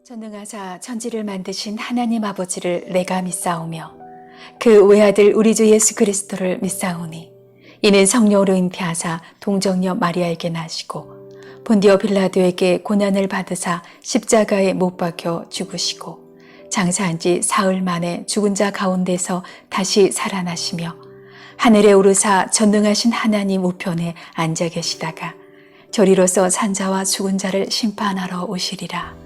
전능하사 천지를 만드신 하나님 아버지를 내가 믿사오며 그 외아들 우리 주 예수 그리스도를 믿사오니 이는 성령으로 잉태하사 동정녀 마리아에게 나시고 본디오 빌라도에게 고난을 받으사 십자가에 못 박혀 죽으시고 장사한 지 사흘 만에 죽은 자 가운데서 다시 살아나시며 하늘에 오르사 전능하신 하나님 우편에 앉아 계시다가 저리로서 산자와 죽은 자를 심판하러 오시리라.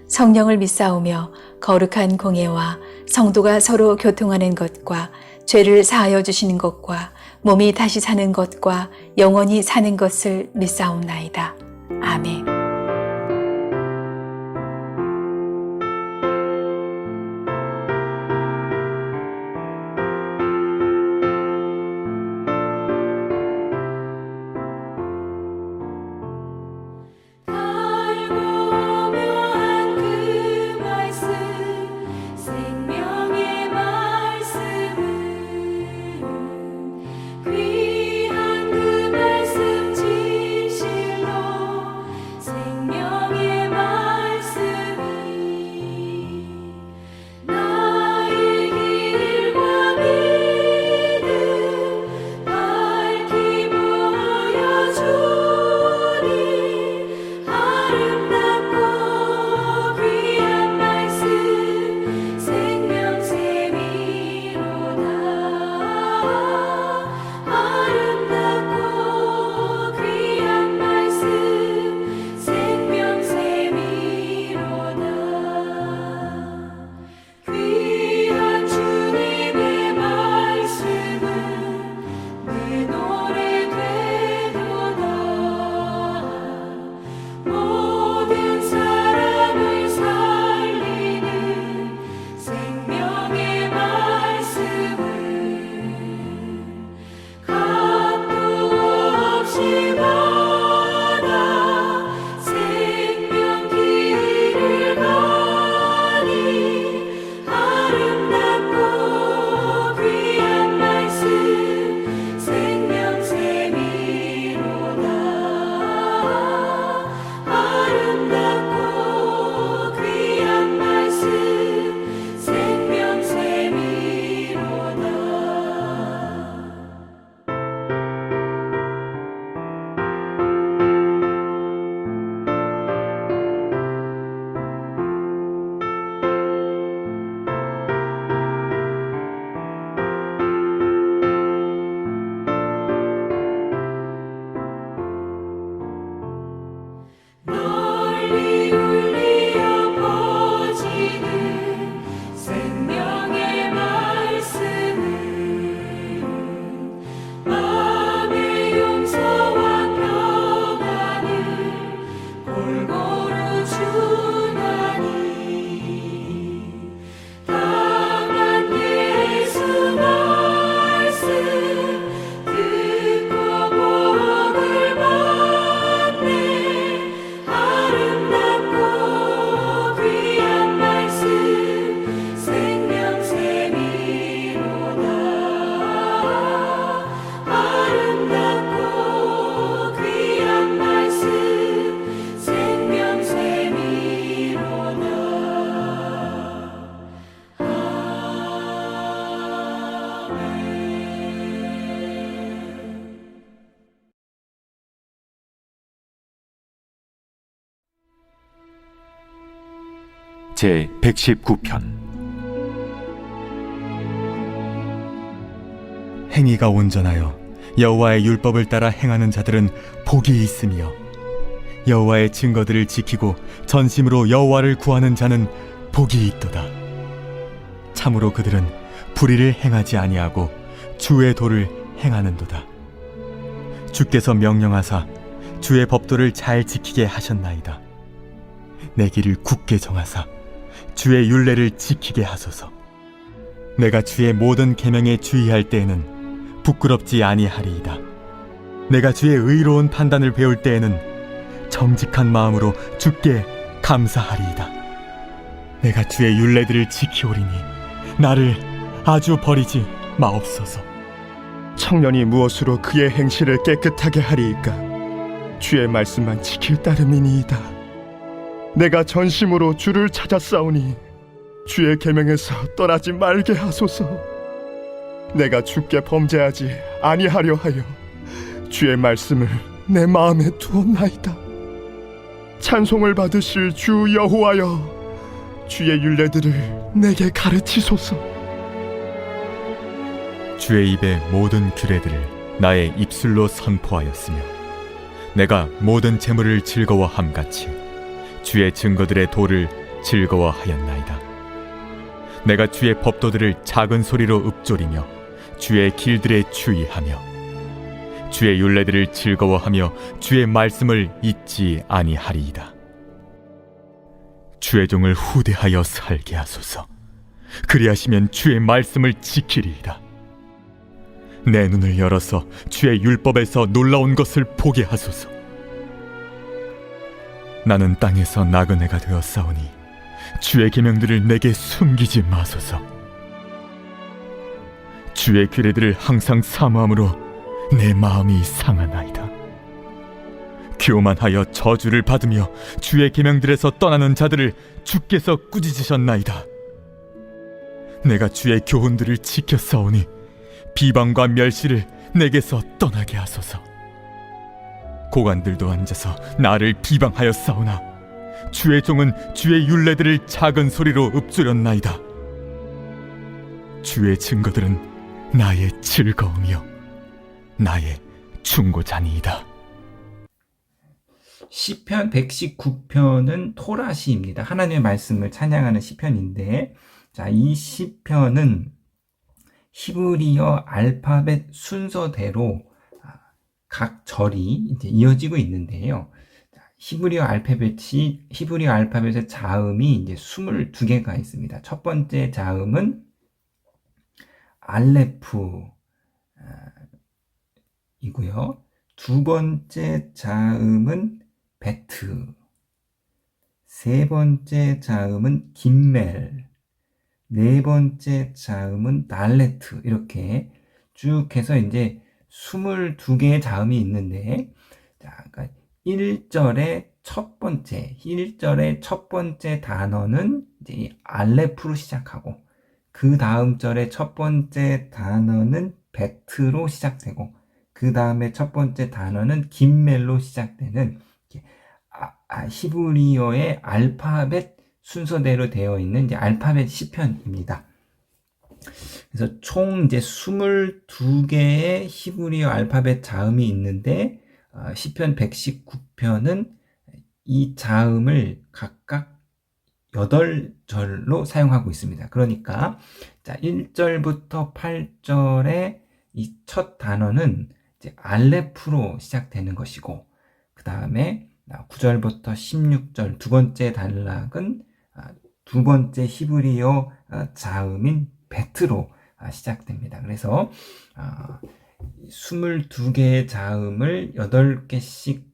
성령을 믿사오며 거룩한 공예와 성도가 서로 교통하는 것과 죄를 사하여 주시는 것과 몸이 다시 사는 것과 영원히 사는 것을 믿사옵나이다. 아멘. 제 119편 행위가 온전하여 여호와의 율법을 따라 행하는 자들은 복이 있으며 여호와의 증거들을 지키고 전심으로 여호와를 구하는 자는 복이 있도다. 참으로 그들은 불의를 행하지 아니하고 주의 도를 행하는도다. 주께서 명령하사 주의 법도를 잘 지키게 하셨나이다. 내 길을 굳게 정하사 주의 율례를 지키게 하소서. 내가 주의 모든 계명에 주의할 때에는 부끄럽지 아니하리이다. 내가 주의 의로운 판단을 배울 때에는 정직한 마음으로 주께 감사하리이다. 내가 주의 율례들을 지키오리니 나를 아주 버리지 마옵소서. 청년이 무엇으로 그의 행실을 깨끗하게 하리이까? 주의 말씀만 지킬 따름이니이다. 내가 전심으로 주를 찾았사오니 주의 계명에서 떠나지 말게 하소서. 내가 주께 범죄하지 아니하려 하여 주의 말씀을 내 마음에 두었나이다. 찬송을 받으실 주 여호와여, 주의 율례들을 내게 가르치소서. 주의 입의 모든 규례들을 나의 입술로 선포하였으며 내가 모든 재물을 즐거워함같이 주의 증거들의 도를 즐거워하였나이다. 내가 주의 법도들을 작은 소리로 읊조리며 주의 길들에 주의하며 주의 율례들을 즐거워하며 주의 말씀을 잊지 아니하리이다. 주의 종을 후대하여 살게 하소서. 그리하시면 주의 말씀을 지키리이다. 내 눈을 열어서 주의 율법에서 놀라운 것을 보게 하소서. 나는 땅에서 나그네가 되었사오니 주의 계명들을 내게 숨기지 마소서. 주의 규례들을 항상 사모함으로 내 마음이 상하나이다. 교만하여 저주를 받으며 주의 계명들에서 떠나는 자들을 주께서 꾸짖으셨나이다. 내가 주의 교훈들을 지켰사오니 비방과 멸시를 내게서 떠나게 하소서. 고관들도 앉아서 나를 비방하였사오나 주의 종은 주의 율례들을 작은 소리로 읊조렸나이다. 주의 증거들은 나의 즐거움이요 나의 충고자니이다. 시편 119편은 토라시입니다. 하나님의 말씀을 찬양하는 시편인데, 자, 이 시편은 히브리어 알파벳 순서대로 각 절이 이제 이어지고 있는데요. 히브리어 알파벳의 자음이 이제 22개가 있습니다. 첫 번째 자음은 알레프 이고요. 두 번째 자음은 베트, 세 번째 자음은 김멜, 네 번째 자음은 달레트, 이렇게 쭉 해서 이제 22개의 자음이 있는데, 자, 그러니까 1절의 첫 번째 단어는 이제 이 알레프로 시작하고, 그 다음 절의 첫 번째 단어는 베트로 시작되고, 그 다음에 첫 번째 단어는 김멜로 시작되는 히브리어의 알파벳 순서대로 되어 있는 이제 알파벳 시편입니다. 그래서 총 이제 22개의 히브리어 알파벳 자음이 있는데, 시편 119편은 이 자음을 각각 8절로 사용하고 있습니다. 그러니까 자, 1절부터 8절의 이 첫 단어는 이제 알레프로 시작되는 것이고, 그 다음에 9절부터 16절 두 번째 단락은 두 번째 히브리어 자음인 베트로 시작됩니다. 그래서 22개의 자음을 8개씩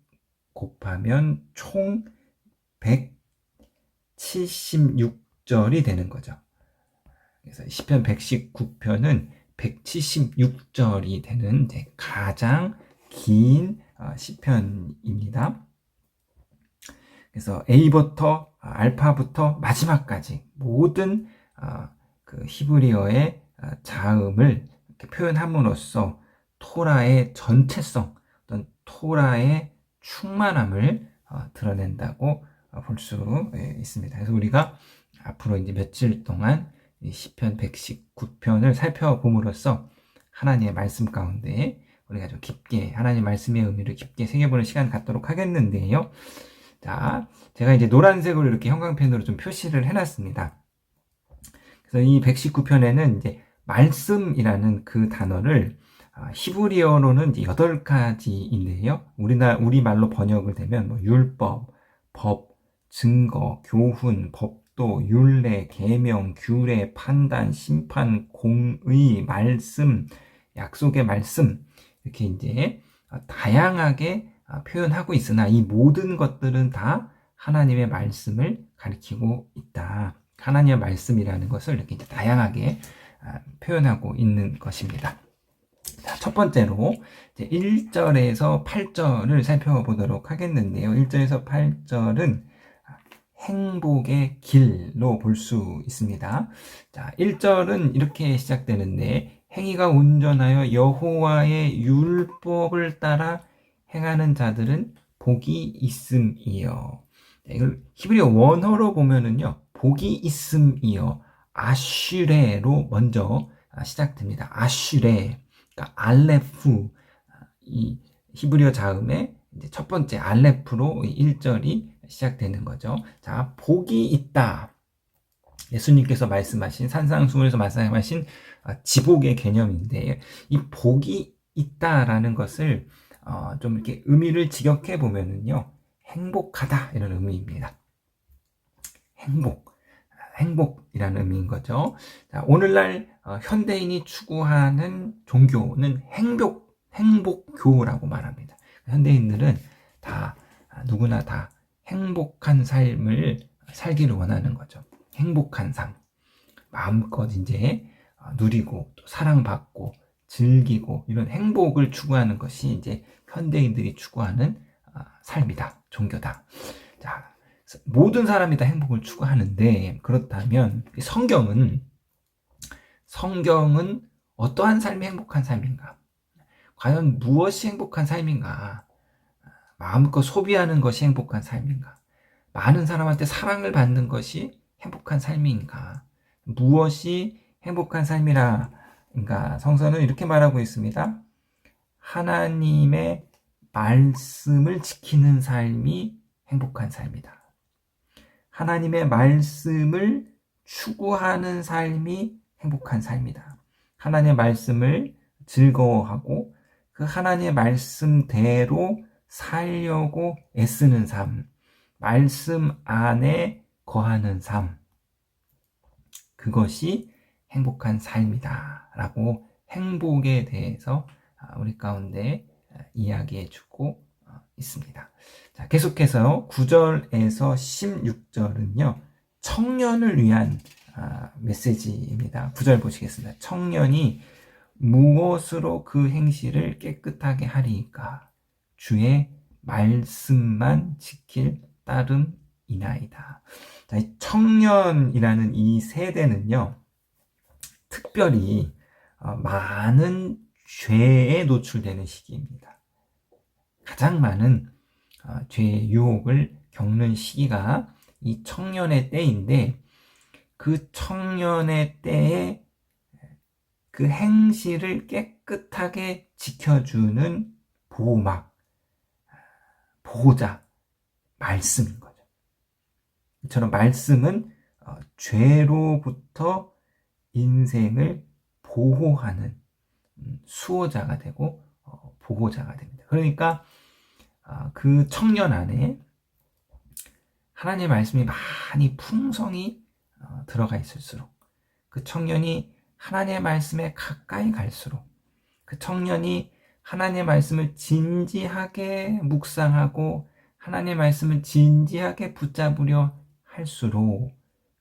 곱하면 총 176절이 되는 거죠. 그래서 시편 119편은 176절이 되는 이제 가장 긴 시편입니다. 그래서 A부터 알파부터 마지막까지 모든 그 히브리어의 자음을 이렇게 표현함으로써 토라의 전체성, 어떤 토라의 충만함을 드러낸다고 볼 수 있습니다. 그래서 우리가 앞으로 이제 며칠 동안 이 시편 119편을 살펴봄으로써 하나님의 말씀 가운데 우리가 좀 깊게 하나님의 말씀의 의미를 깊게 새겨보는 시간 갖도록 하겠는데요. 자, 제가 이제 노란색으로 이렇게 형광펜으로 좀 표시를 해놨습니다. 그래서 이 119편에는 이제 말씀이라는 그 단어를 히브리어로는 이제 8가지인데요. 우리말로 번역을 되면 뭐 율법, 법, 증거, 교훈, 법도, 율례, 계명, 규례, 판단, 심판, 공의, 말씀, 약속의 말씀, 이렇게 이제 다양하게 표현하고 있으나 이 모든 것들은 다 하나님의 말씀을 가리키고 있다. 하나님의 말씀이라는 것을 이렇게 이제 다양하게 표현하고 있는 것입니다. 자, 첫 번째로 이제 1절에서 8절을 살펴보도록 하겠는데요. 1절에서 8절은 행복의 길로 볼 수 있습니다. 자, 1절은 이렇게 시작되는데 행위가 온전하여 여호와의 율법을 따라 행하는 자들은 복이 있음이요. 이걸 히브리어 원어로 보면은요, 복이 있음이요, 아슈레로 먼저 시작됩니다. 아슈레, 그러니까 알레프, 이 히브리어 자음의 이제 첫 번째 알레프로 1절이 시작되는 거죠. 자, 복이 있다. 예수님께서 말씀하신, 산상수훈에서 말씀하신 지복의 개념인데, 이 복이 있다라는 것을 좀 이렇게 의미를 직역해 보면은요, 행복하다 이런 의미입니다. 행복이라는 의미인 거죠. 자, 오늘날 현대인이 추구하는 종교는 행복교라고 말합니다. 현대인들은 다 누구나 다 행복한 삶을 살기를 원하는 거죠. 행복한 삶, 마음껏 이제 누리고 또 사랑받고 즐기고 이런 행복을 추구하는 것이 이제 현대인들이 추구하는 삶이다, 종교다. 자, 모든 사람이 다 행복을 추구하는데, 그렇다면 성경은 어떠한 삶이 행복한 삶인가? 과연 무엇이 행복한 삶인가? 마음껏 소비하는 것이 행복한 삶인가? 많은 사람한테 사랑을 받는 것이 행복한 삶인가? 무엇이 행복한 삶이라인가? 성서는 이렇게 말하고 있습니다. 하나님의 말씀을 지키는 삶이 행복한 삶이다. 하나님의 말씀을 추구하는 삶이 행복한 삶이다. 하나님의 말씀을 즐거워하고 그 하나님의 말씀대로 살려고 애쓰는 삶, 말씀 안에 거하는 삶, 그것이 행복한 삶이다 라고 행복에 대해서 우리 가운데 이야기해주고 있습니다. 자, 계속해서 9절에서 16절은요, 청년을 위한 메시지입니다. 9절 보시겠습니다. 청년이 무엇으로 그 행실을 깨끗하게 하리이까? 주의 말씀만 지킬 따름이나이다. 자, 이 청년이라는 이 세대는요, 특별히 많은 죄에 노출되는 시기입니다. 가장 많은 죄의 유혹을 겪는 시기가 이 청년의 때인데, 그 청년의 때에 그 행실을 깨끗하게 지켜주는 보호막, 보호자, 말씀인 거죠. 이처럼 말씀은 죄로부터 인생을 보호하는 수호자가 되고 보호자가 됩니다. 그러니까 그 청년 안에 하나님의 말씀이 많이 풍성히 들어가 있을수록, 그 청년이 하나님의 말씀에 가까이 갈수록, 그 청년이 하나님의 말씀을 진지하게 묵상하고 하나님의 말씀을 진지하게 붙잡으려 할수록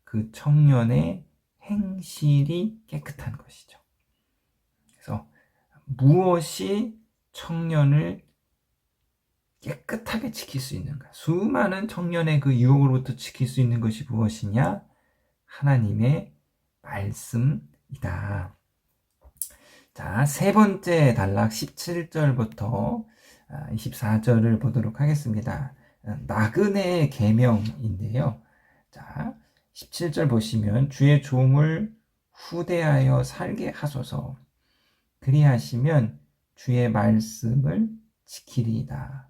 그 청년의 행실이 깨끗한 것이죠. 그래서 무엇이 청년을 깨끗하게 지킬 수 있는가? 수많은 청년의 그 유혹으로부터 지킬 수 있는 것이 무엇이냐? 하나님의 말씀이다. 자, 세 번째 단락 17절부터 24절을 보도록 하겠습니다. 나그네의 계명인데요. 자, 17절 보시면 주의 종을 후대하여 살게 하소서. 그리하시면 주의 말씀을 지키리이다.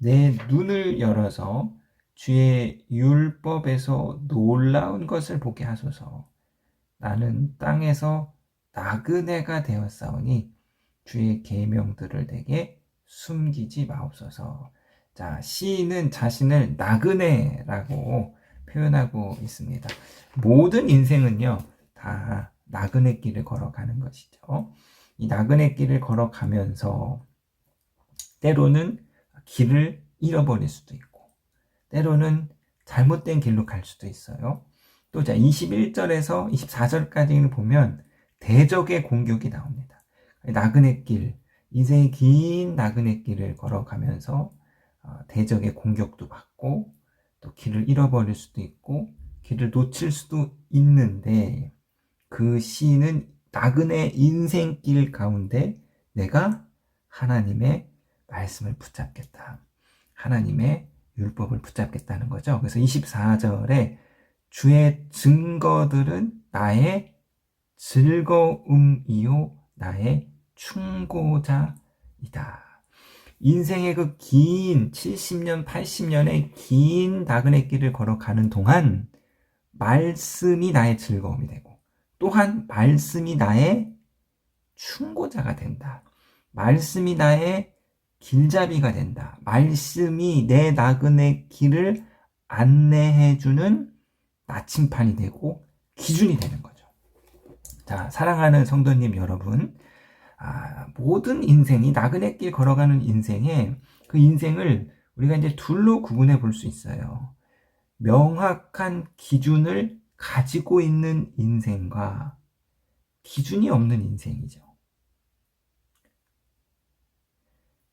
내 눈을 열어서 주의 율법에서 놀라운 것을 보게 하소서. 나는 땅에서 나그네가 되었사오니 주의 계명들을 내게 숨기지 마옵소서. 자, 시인은 자신을 나그네라고 표현하고 있습니다. 모든 인생은요, 다 나그네 길을 걸어가는 것이죠. 이 나그네 길을 걸어가면서 때로는 길을 잃어버릴 수도 있고, 때로는 잘못된 길로 갈 수도 있어요. 또 자, 21절에서 24절까지를 보면 대적의 공격이 나옵니다. 나그네 길, 인생의 긴 나그네 길을 걸어가면서 대적의 공격도 받고, 또 길을 잃어버릴 수도 있고 길을 놓칠 수도 있는데 그 시인은 나그네 인생길 가운데 내가 하나님의 말씀을 붙잡겠다. 하나님의 율법을 붙잡겠다는 거죠. 그래서 24절에 주의 증거들은 나의 즐거움이요 나의 충고자이다. 인생의 그 긴 70년, 80년의 긴 나그네 길을 걸어가는 동안 말씀이 나의 즐거움이 되고 또한 말씀이 나의 충고자가 된다. 말씀이 나의 길잡이가 된다. 말씀이 내 나그네 길을 안내해주는 나침판이 되고 기준이 되는 거죠. 자, 사랑하는 성도님 여러분, 모든 인생이 나그네 길 걸어가는 인생에 그 인생을 우리가 이제 둘로 구분해 볼 수 있어요. 명확한 기준을 가지고 있는 인생과 기준이 없는 인생이죠.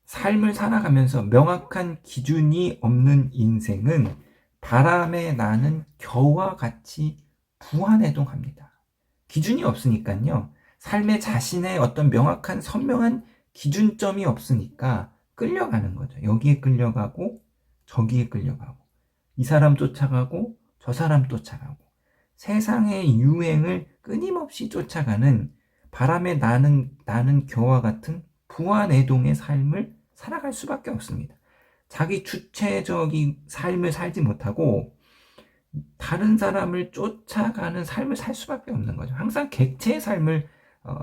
삶을 살아가면서 명확한 기준이 없는 인생은 바람에 나는 겨와 같이 부안해동합니다. 기준이 없으니까요. 삶의 자신의 어떤 명확한 선명한 기준점이 없으니까 끌려가는 거죠. 여기에 끌려가고 저기에 끌려가고 이 사람 쫓아가고 저 사람 쫓아가고 세상의 유행을 끊임없이 쫓아가는 바람에 나는 겨와 같은 부안해동의 삶을 살아갈 수밖에 없습니다. 자기 주체적인 삶을 살지 못하고 다른 사람을 쫓아가는 삶을 살 수밖에 없는 거죠. 항상 객체의 삶을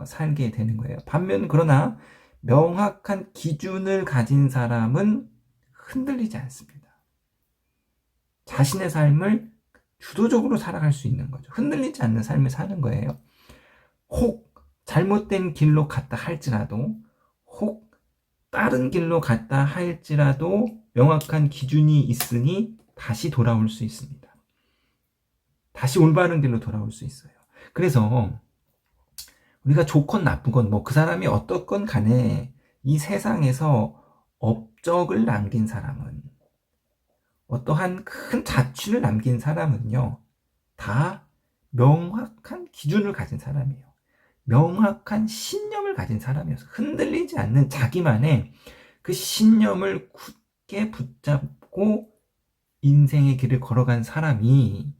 살게 되는 거예요. 반면 그러나 명확한 기준을 가진 사람은 흔들리지 않습니다. 자신의 삶을 주도적으로 살아갈 수 있는 거죠. 흔들리지 않는 삶을 사는 거예요. 혹 잘못된 길로 갔다 할지라도 혹 다른 길로 갔다 할지라도 명확한 기준이 있으니 다시 돌아올 수 있습니다. 다시 올바른 길로 돌아올 수 있어요. 그래서 우리가 좋건 나쁘건 그 사람이 어떻건 간에 이 세상에서 업적을 남긴 사람은 어떠한 큰 자취를 남긴 사람은요 다 명확한 기준을 가진 사람이에요. 명확한 신념을 가진 사람이어서 흔들리지 않는 자기만의 그 신념을 굳게 붙잡고 인생의 길을 걸어간 사람이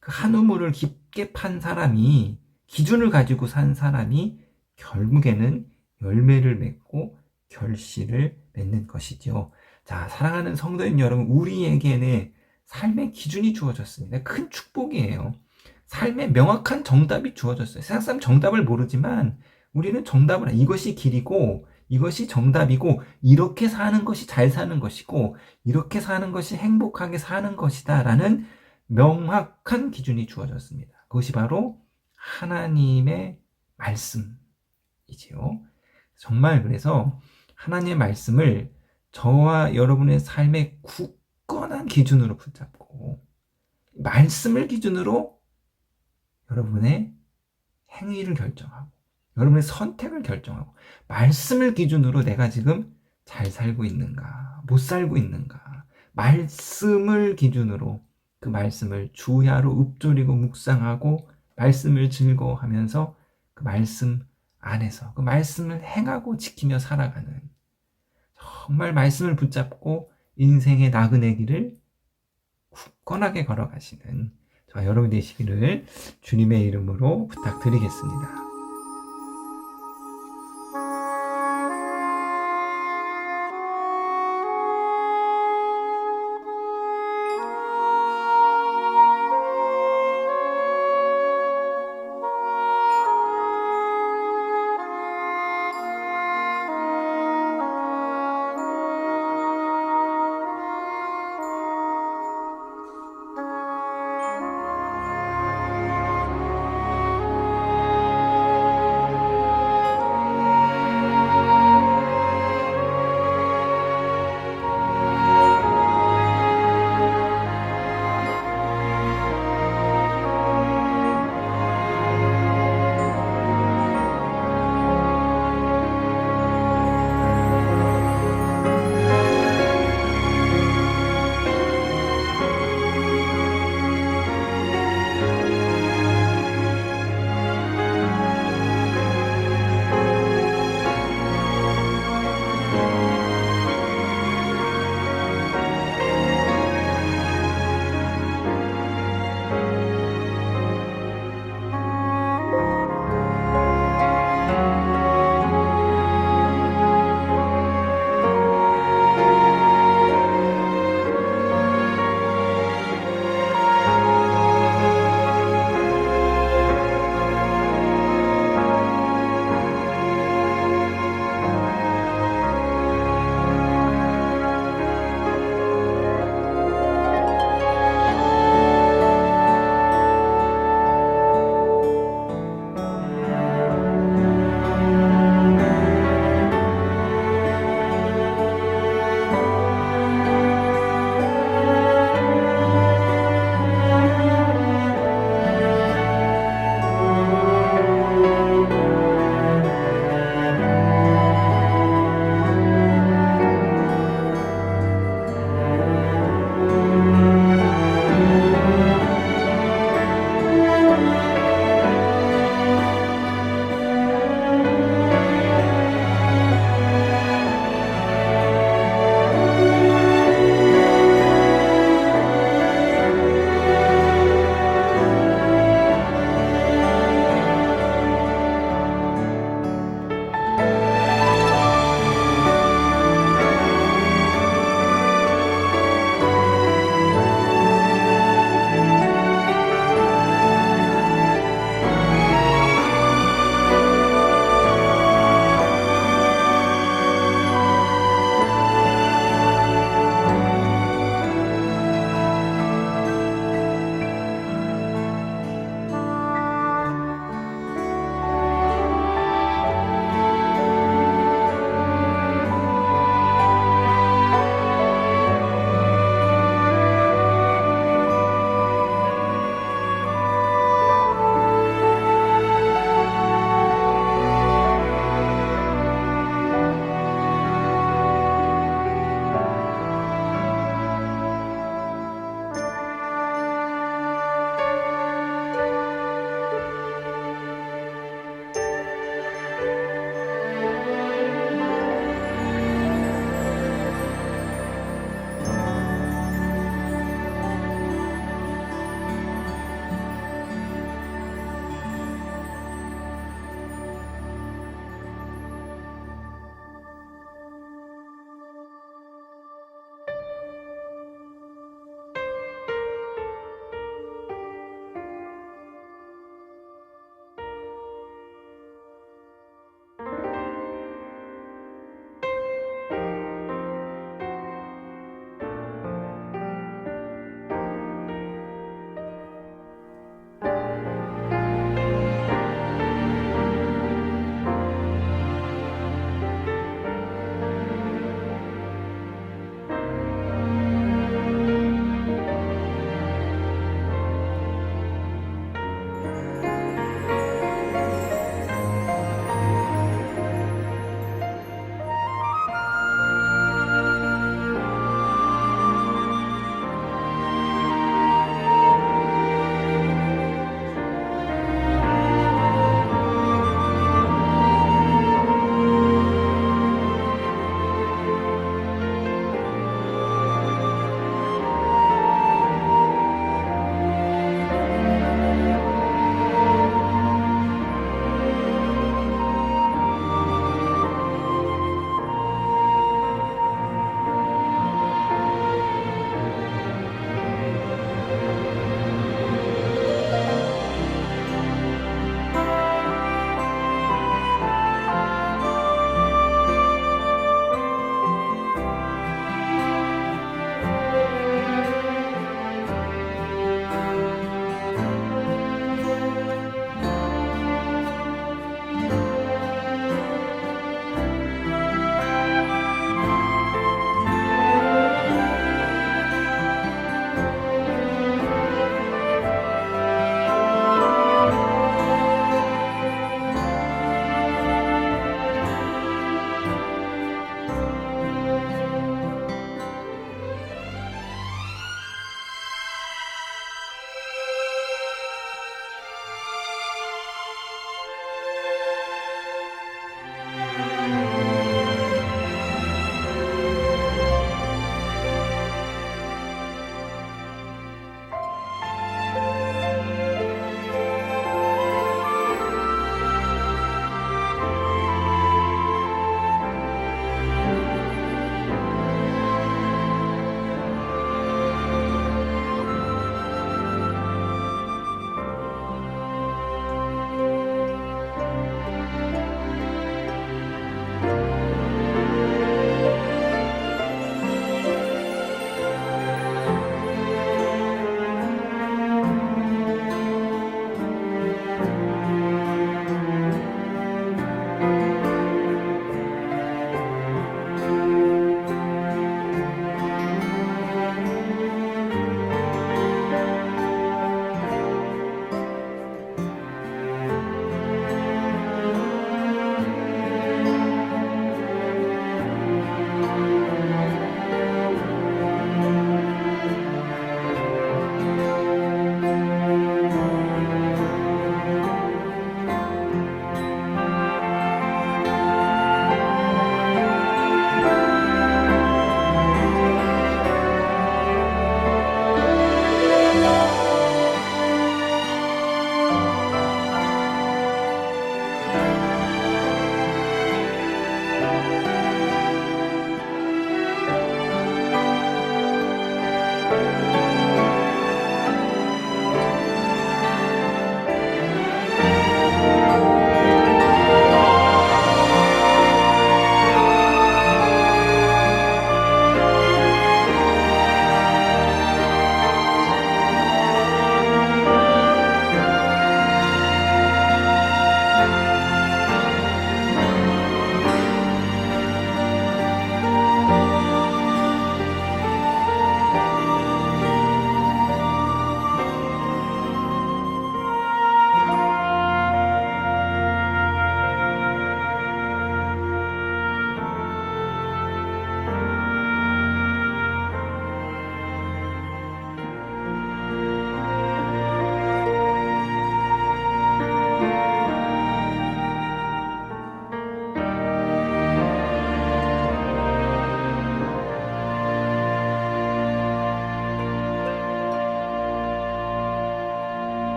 그 한 우물을 깊게 판 사람이 기준을 가지고 산 사람이 결국에는 열매를 맺고 결실을 맺는 것이죠. 자, 사랑하는 성도님 여러분, 우리에게는 삶의 기준이 주어졌습니다. 큰 축복이에요. 삶의 명확한 정답이 주어졌어요. 세상 사람 정답을 모르지만 우리는 정답을 이것이 길이고 이것이 정답이고 이렇게 사는 것이 잘 사는 것이고 이렇게 사는 것이 행복하게 사는 것이다 라는 명확한 기준이 주어졌습니다. 그것이 바로 하나님의 말씀이지요. 정말 그래서 하나님의 말씀을 저와 여러분의 삶의 굳건한 기준으로 붙잡고 말씀을 기준으로 여러분의 행위를 결정하고 여러분의 선택을 결정하고 말씀을 기준으로 내가 지금 잘 살고 있는가 못 살고 있는가 말씀을 기준으로 그 말씀을 주야로 읊조리고 묵상하고 말씀을 즐거워하면서 그 말씀 안에서 그 말씀을 행하고 지키며 살아가는 정말 말씀을 붙잡고 인생의 나그네 길을 굳건하게 걸어가시는 저와 여러분 되시기를 주님의 이름으로 부탁드리겠습니다.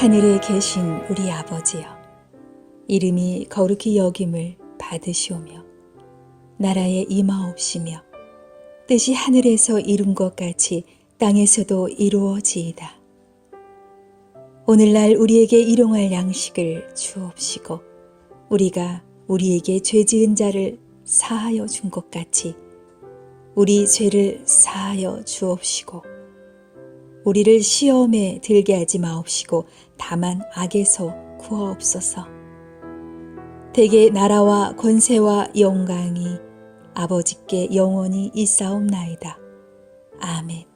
하늘에 계신 우리 아버지여, 이름이 거룩히 여김을 받으시오며 나라에 임하옵시며 뜻이 하늘에서 이룬 것 같이 땅에서도 이루어지이다. 오늘날 우리에게 일용할 양식을 주옵시고 우리가 우리에게 죄 지은 자를 사하여 준 것 같이 우리 죄를 사하여 주옵시고 우리를 시험에 들게 하지 마옵시고 다만 악에서 구하옵소서. 대개 나라와 권세와 영광이 아버지께 영원히 있사옵나이다. 아멘.